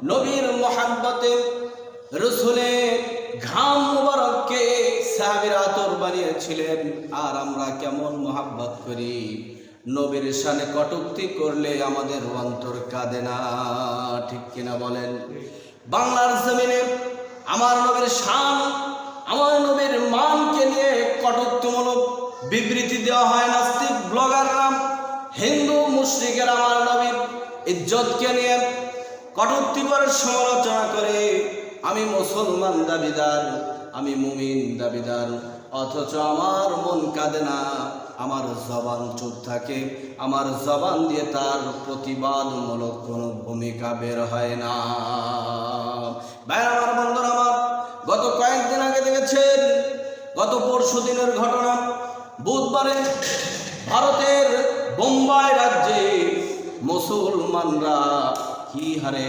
নবীর মোহাব্বতে রসুলের ঘাম মুবারককে সাহাবীরা আতর বানিয়েছিলেন। আর আমরা কেমন মোহাব্বত করি, নবীর শানে কটূক্তি করলে আমাদের অন্তর কাঁদে না, ঠিক কিনা বলেন? বাংলার জমিনে আমার নবীর শান, আমার নবীর মানকে নিয়ে কটূক্তিমূলক বিবৃতি দেওয়া হয়। নাস্তিক ব্লগাররা, হিন্দু মুশরিকেরা আমার নবীর ইজ্জতকে নিয়ে কটূক্তি করে, সমালোচনা করে। আমি মুসলমান দাবিদার, আমি মুমিন দাবিদার, অথচ আমার মন কাঁদে না, আমার জবান চুপ থাকে, আমার জবান দিয়ে তার প্রতিবাদমূলক কোনো ভূমিকা বের হয় না। ভাই আমার, বন্ধুরা আমার, গত কয়েকদিন আগে দেখেছেন, গত পরশু দিনের ঘটনা, বুধবারে ভারতের বোম্বাই রাজ্যে মুসলমানরা কি হারে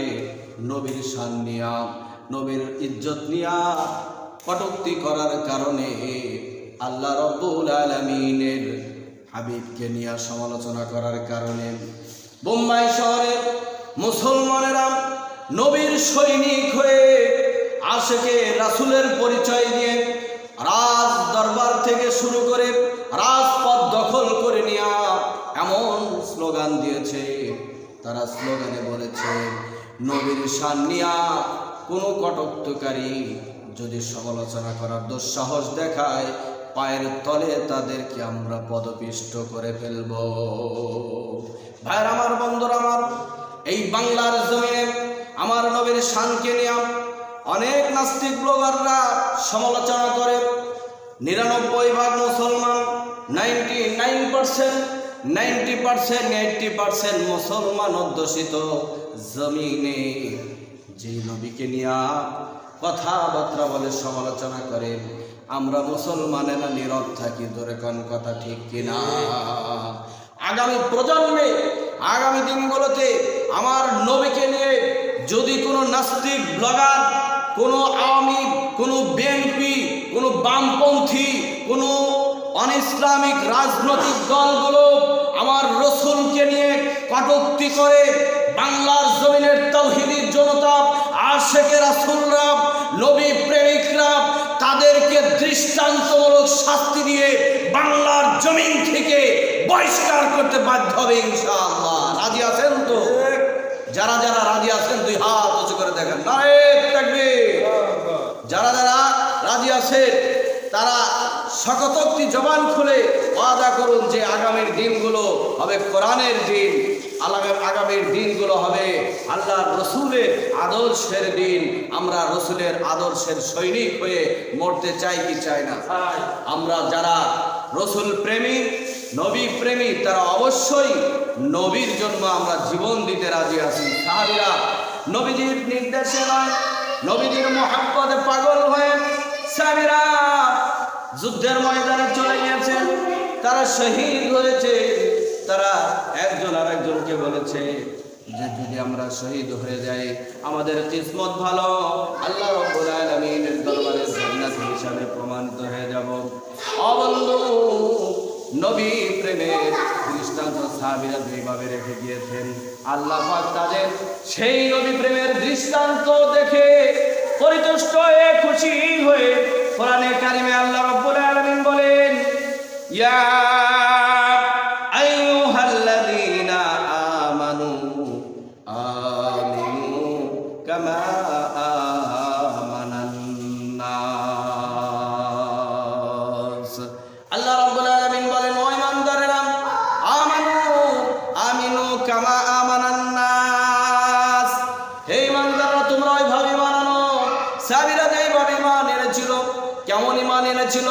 নবীর শান নিয়া, নবীর ইজ্জত নিয়া কটূক্তি করার কারণে আল্লাহ রাব্বুল আলামিনের হাবিবকে নিয়ে সমালোচনা করার কারণে বোম্বাই শহরে মুসলমানেরা নবীর সৈনিক হয়ে আশেকে রাসূলের পরিচয় দিয়ে রাজ দরবার থেকে শুরু করে রাজপথ দখল করে নিয়া এমন স্লোগান দিয়েছে। তারা স্লোগানে বলেছে, নবীর শান নিয়া কোনো কটূক্তিকারী যদি সমালোচনা করার দুঃসাহস দেখায়, পায়ের তলে তাদেরকে আমরা পদপিষ্ট করে ফেলব। ভাইরা আমার, বন্ধুরা আমার, এই বাংলার জমিনে আমার নবীর শানকে নিয়ে অনেক নাস্তিক ব্লগাররা সমালোচনা করে। 99% মুসলমান, 90% মুসলমান অধ্যুষিত জমিনে যে নবীকে নিয়ে কথাবার্তা বলে, সমালোচনা করে, আমরা মুসলমানেরা নীরব থাকি। ধরে কোন কথা ঠিক কিনা? আগামী প্রজন্মে, আগামী দিনগুলোতে আমার নবীকে নিয়ে যদি কোনো নাস্তিক ব্লগার, কোনো আওয়ামী, কোনো বিএনপি, কোনো বামপন্থী, কোনো অনইসলামিক রাজনৈতিক দলগুলো আমার রসুলকে নিয়ে কটূক্তি করে, বাংলার জমিনের তাওহীদি জনতা, আশেকে রাসূলরা, নবী প্রেমিকরা তাদেরকে দৃষ্টান্তমূলক শাস্তি দিয়ে বাংলার জমিন থেকে বহিষ্কার করতে বাধ্য হবে ইনশাআল্লাহ। রাজি আছেন তো? যারা যারা রাজি আছেন দুই হাত উঁচু করে দেখেন, নারে তাকবীর। যারা যারা রাজি আছেন তারা শকতোক্তি জবান খুলে ওয়াদা করুন যে আগামীর দিনগুলো হবে কোরআনের দিন, আগামীর দিনগুলো হবে আল্লাহর রসুলের আদর্শের দিন। আমরা রসুলের আদর্শের সৈনিক হয়ে মরতে চাই কি চাই না? আমরা যারা রসুল প্রেমী, নবী প্রেমী, তারা অবশ্যই নবীর জন্য আমরা জীবন দিতে রাজি আছি। সাহাবীরা নবীজির নির্দেশে নয়, নবীজির মহব্বতে পাগল হয়ে সাহাবীরা যুদ্ধের ময়দানে চলে গিয়েছেন, তারা শহীদ হয়েছে। তারা একজন আর একজনকে বলেছে যে যদি আমরা শহীদ হয়ে যাই আমাদের কিসমত ভালো, আল্লাহ রাব্বুল আলামিনের দরবারে জান্নাত হিসাবে প্রমাণিত হয়ে যাব। ও বন্ধু, নবী প্রেমের দৃষ্টান্ত সাহাবীরা দুইভাবে রেখে গিয়েছেন। আল্লাহ পাক তাদের সেই নবী প্রেমের দৃষ্টান্ত দেখে পরিতুষ্ট হয়ে, খুশি হয়ে কোরআনে কারিমে আল্লাহ রাব্বুল আলামিন বলেন, ইয়া আইয়ুহাল্লাযীনা আমানু আমিনু কামা আমানান নাস। আল্লাহ রাব্বুল আলামিন বলেন, ও ঈমানদারেরা, আমিনু কামা আমানান নাস, হে ঈমানদাররা তোমরা ওইভাবে মানো। সাহাবীরা যেইভাবে ঈমান এনেছিল, কেমন ঈমান এনেছিল?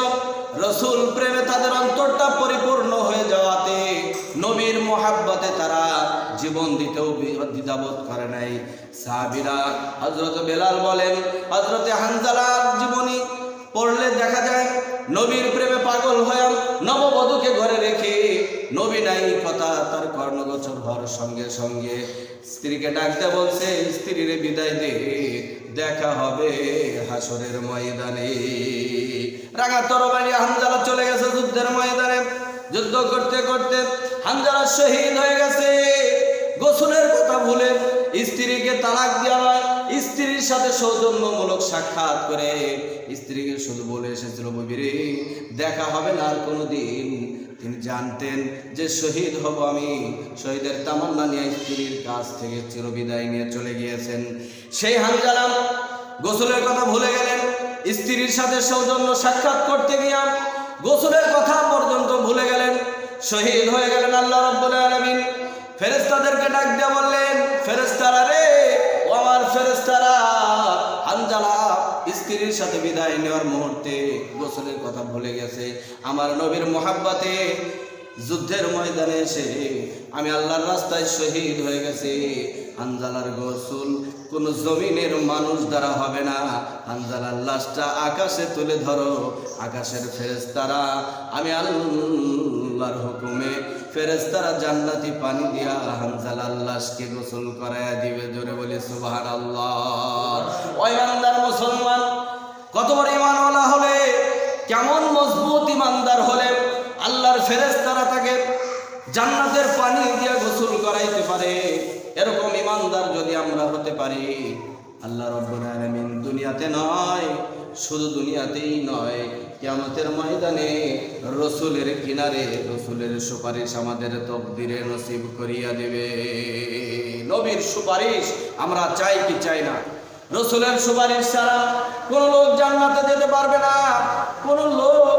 রসুল প্রেমে তাদের অন্তরটা পরিপূর্ণ হয়ে যাওয়াতে নবীর মোহাব্বতে তারা জীবন দিতেও দ্বিধাবোধ করে নাই। সাহাবীরা, হযরত বেলাল বলেন, হযরত হানজালার জীবনী পড়লে দেখা যায় নবীর প্রেমে পাগল হয়ে নববধূকে ঘরে রেখে নবী নাই কথা তার কর্ণগোচর হওয়ার সঙ্গে সঙ্গে স্ত্রীকে ডাকতে বলছে, স্ত্রীরে বিদায় দে, দেখা হবে হাসরের ময়দানে। রাঙা তরবারি হানজালা চলে গেছে যুদ্ধের ময়দানে। যুদ্ধ করতে করতে হানজালা শহীদ হয়ে গেছে। গোসলের কথা ভুলে স্ত্রীকে তালাক দেওয়া হয়, স্ত্রীর সাথে সৌজন্যমূলক সাক্ষাৎ করে স্ত্রীকে শুধু বলে এসেছিল, বিবি দেখা হবে না আর কোনোদিন। তিনি জানতেন যে শহীদ হব আমি, শহীদের তামান্না নিয়ে স্ত্রীর কাছ থেকে চিরবিদায় নিয়ে চলে গিয়েছেন। সেই হানজালা গোসলের কথা ভুলে গেলেন, স্ত্রীর সাথে সৌজন্য সাক্ষাৎ করতে গিয়া গোসলের কথা পর্যন্ত ভুলে গেলেন, শহীদ হয়ে গেলেন। আল্লাহ রাব্বুল আলামিন ফেরেশতাদেরকে ডাক দিয়ে বললেন, ফেরেশতারা রে, ও আমার ফেরেশতারা, হানজালা স্ত্রীর সাথে বিদায় নেওয়ার মুহূর্তে গোসলের কথা ভুলে গেছে। আমার নবীর মোহাব্বতে যুদ্ধের ময়দানে এসে আমি আল্লাহর রাস্তায় শহীদ হয়ে গেছে। হানজালার গোসল কোন জমিনের মানুষ দ্বারা হবে না, হানজালার লাশটা আকাশে তুলে ধরো, আকাশের ফেরেশতারা আমি আল্লাহর হুকুমে ফেরেশতারা জান্নাতি পানি দিয়া হানজালার লাশকে গোসল করায়া দিবে। জোরে বলি সুবহানাল্লাহ। ওই ইমানদার মুসলমান কত বড় ঈমানওয়ালা হলে, কেমন মজবুত ঈমানদার হলে আল্লাহর ফেরেশতারা তাকে জান্নাতের পানি দিয়া গোসল করাইতে পারে। এরকম ঈমানদার যদি আমরা হতে পারি, আল্লাহ রাব্বুল আলামিন দুনিয়াতে নয়, শুধু দুনিয়াতেই নয়, কিয়ামতের ময়দানে রসুলের কিনারে রসুলের সুপারিশ আমাদের তকদিরে নসিব করিয়া দেবে। নবীর সুপারিশ আমরা চাই কি চাই না? রসুলের সুপারিশ ছাড়া কোন লোক জান্নাতে যেতে পারবে না, কোন লোক